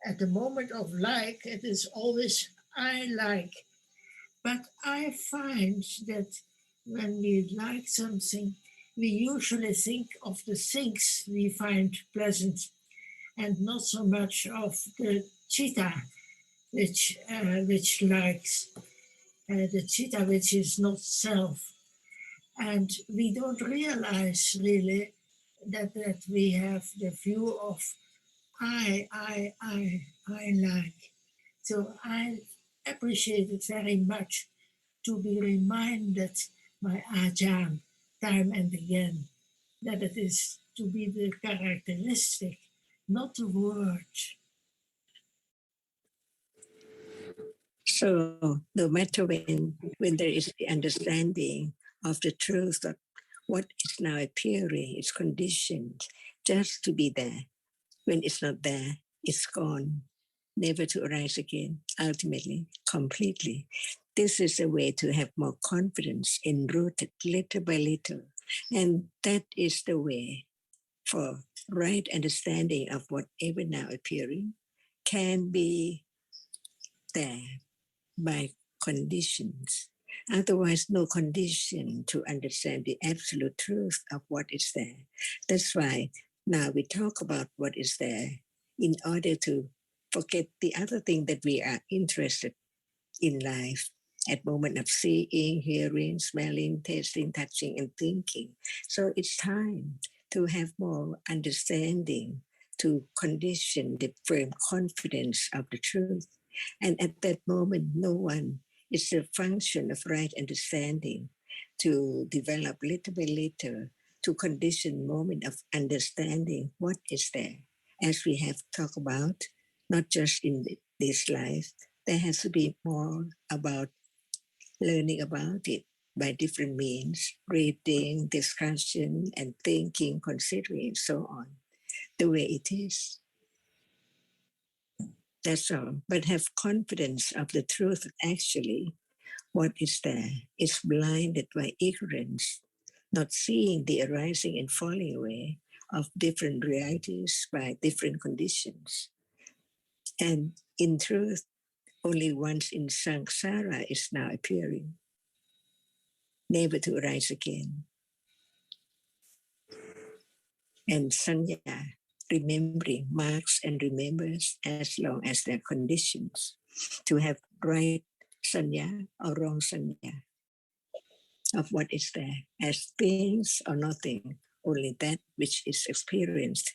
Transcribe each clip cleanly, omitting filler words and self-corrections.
At the moment of like, it is always I like. But I find that when we like something, we usually think of the things we find pleasant and not so much of the cheetah which likes the cheetah which is not self. And we don't realize really that we have the view of I like. So I appreciate it very much to be reminded by Ajahn time and again that it is to be the characteristic, not the word. So no matter when there is the understanding of the truth that what is now appearing is conditioned just to be there. When it's not there, it's gone, never to arise again, ultimately, completely. This is a way to have more confidence enrooted little by little. And that is the way for right understanding of whatever now appearing can be there by conditions. Otherwise, no condition to understand the absolute truth of what is there. That's why now we talk about what is there in order to forget the other thing that we are interested in life at moment of seeing, hearing, smelling, tasting, touching, and thinking. So it's time to have more understanding, to condition the firm confidence of the truth. And at that moment, no one is a function of right understanding to develop little by little to condition moment of understanding what is there. As we have talked about, not just in this life, there has to be more about learning about it by different means, reading, discussion, and thinking, considering, so on, the way it is. That's all. But have confidence of the truth. Actually, what is there is blinded by ignorance, not seeing the arising and falling away of different realities by different conditions. And in truth, only once in Samsara is now appearing, never to arise again. And Sanya, remembering, marks and remembers as long as there are conditions to have right Sanya or wrong Sanya of what is there as things or nothing, only that which is experienced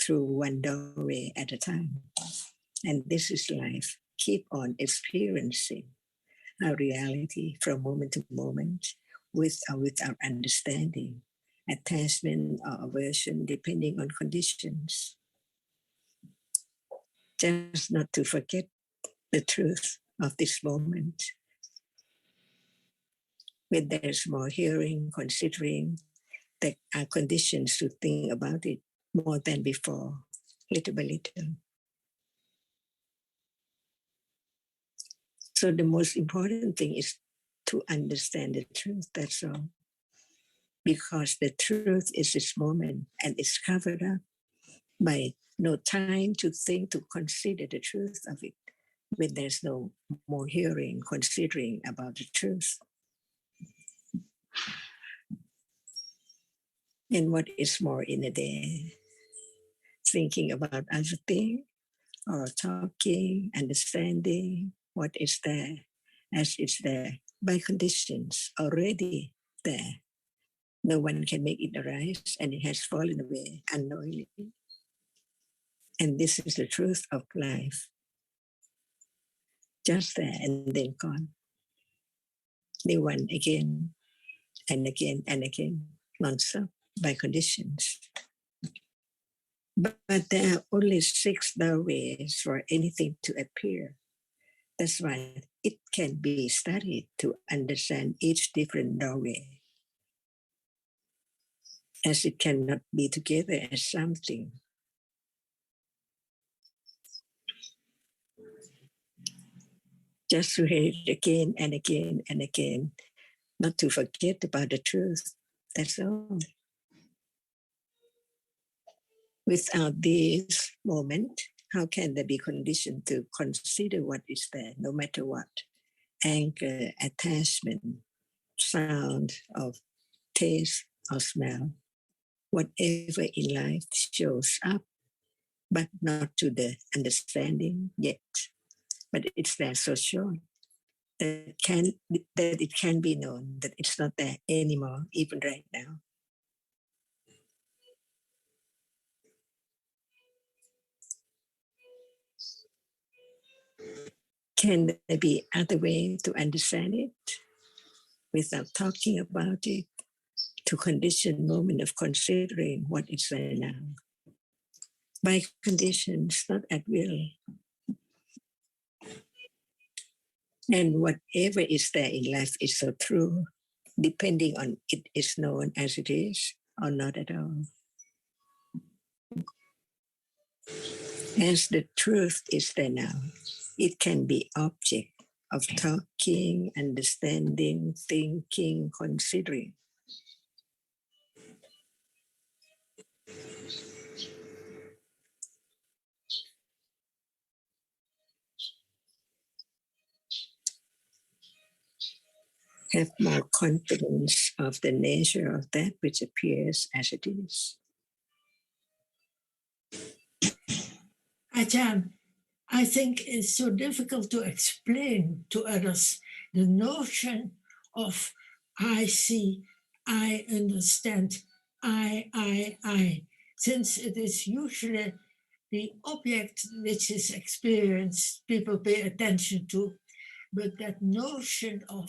through one doorway at a time. And this is life. Keep on experiencing our reality from moment to moment with or without understanding, attachment or aversion depending on conditions. Just not to forget the truth of this moment. When there's more hearing, considering, there are conditions to think about it more than before, little by little. So the most important thing is to understand the truth, that's all. Because the truth is this moment and it's covered up by no time to think, to consider the truth of it, when there's no more hearing, considering about the truth. And what is more in a day? Thinking about other things or talking, understanding what is there as it's there by conditions already there. No one can make it arise and it has fallen away unknowingly. And this is the truth of life. Just there and then gone. New one again and again and again, non-stop by conditions. But there are only 6 doorways for anything to appear. That's why it can be studied to understand each different doorway, as it cannot be together as something. Just to hear it again and again and again, not to forget about the truth. That's all. Without this moment How can there be condition to consider what is there, no matter what? Anger, attachment, sound, of taste or smell, whatever in life shows up, but not to the understanding yet. But it's there so short that it can be known that it's not there anymore, even right now. Can there be other way to understand it without talking about it? To condition moment of considering what is there now. By conditions, not at will. And whatever is there in life is so true, depending on it is known as it is or not at all. As the truth is there now, it can be object of talking, understanding, thinking, considering. Have more confidence of the nature of that which appears as it is. Ajahn, I think it's so difficult to explain to others the notion of I see, I understand, I, since it is usually the object which is experienced, people pay attention to, but that notion of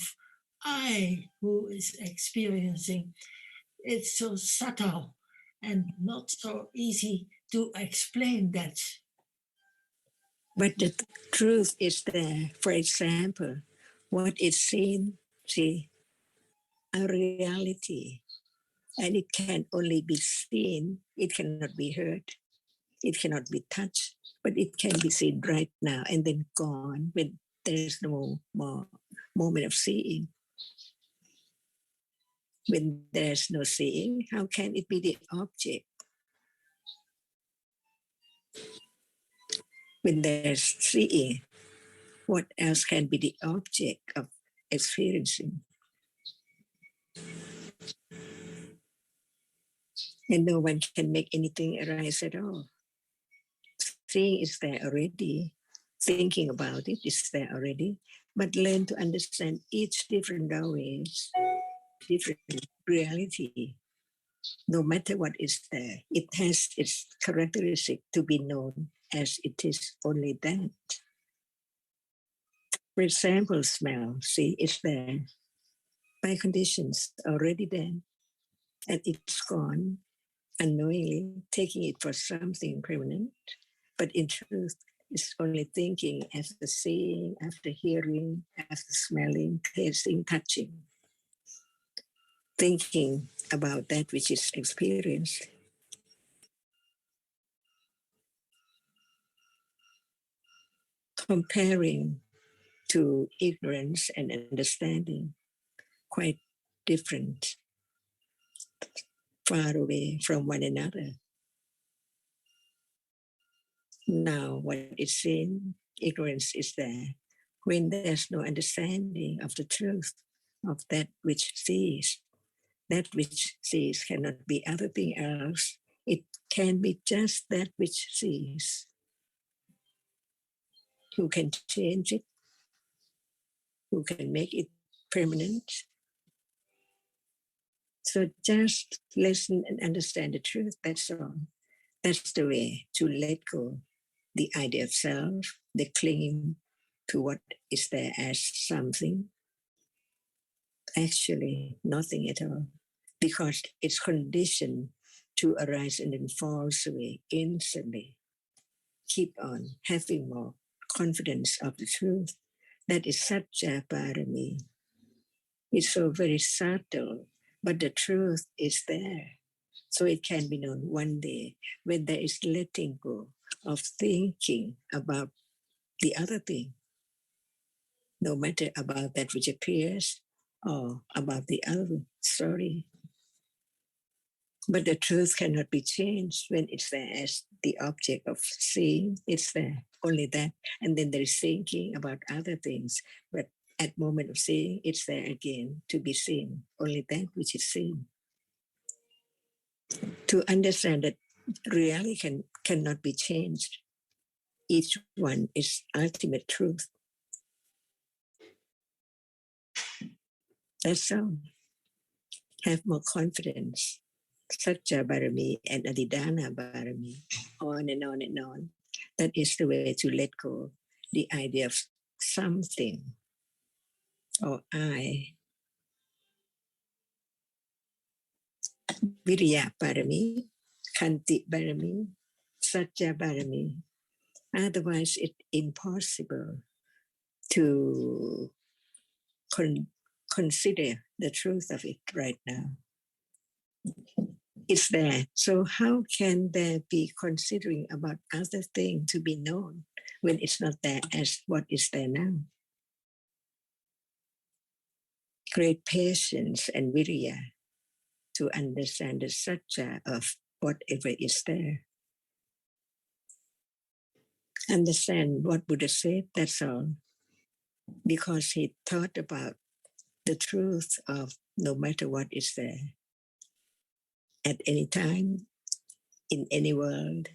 I who is experiencing, it's so subtle and not so easy to explain that. But the truth is there. For example, what is seen, see, a reality, and it can only be seen, it cannot be heard, it cannot be touched, but it can be seen right now and then gone when there's no more moment of seeing. When there's no seeing, how can it be the object? When there's seeing, what else can be the object of experiencing? And no one can make anything arise at all. Seeing is there already. Thinking about it is there already. But learn to understand each different ways, different reality. No matter what is there, it has its characteristic to be known as it is only that. For example, smell, see, it's there by conditions already there, and it's gone unknowingly, taking it for something permanent. But in truth, it's only thinking after seeing, after hearing, after smelling, tasting, touching. Thinking about that which is experienced. Comparing to ignorance and understanding, quite different, far away from one another. Now, what is seen, ignorance is there. When there's no understanding of the truth of that which sees, that which sees cannot be other thing else. It can be just that which sees. Who can change it? Who can make it permanent? So just listen and understand the truth, that's all. That's the way to let go the idea of self, the clinging to what is there as something. Actually, nothing at all, because it's conditioned to arise and then falls away instantly. Keep on having more confidence of the truth. That is Satya Parami. It's so very subtle, but the truth is there. So it can be known one day when there is letting go of thinking about the other thing, no matter about that which appears or about the other story. But the truth cannot be changed when it's there as the object of seeing. It's there, only that. And then there is thinking about other things. But at moment of seeing, it's there again to be seen. Only that which is seen. To understand that reality cannot be changed. Each one is ultimate truth. That's all. Have more confidence. Satya Barami and Adidana Barami, on and on and on. That is the way to let go the idea of something or I. Virya Barami, Kanti Barami, Satya Barami. Otherwise, it's impossible to consider the truth of it right now. It's there. So how can there be considering about other thing to be known when it's not there as what is there now? Great patience and virya to understand the satya of whatever is there. Understand what Buddha said, that's all. Because he thought about the truth of no matter what is there. At any time, in any world,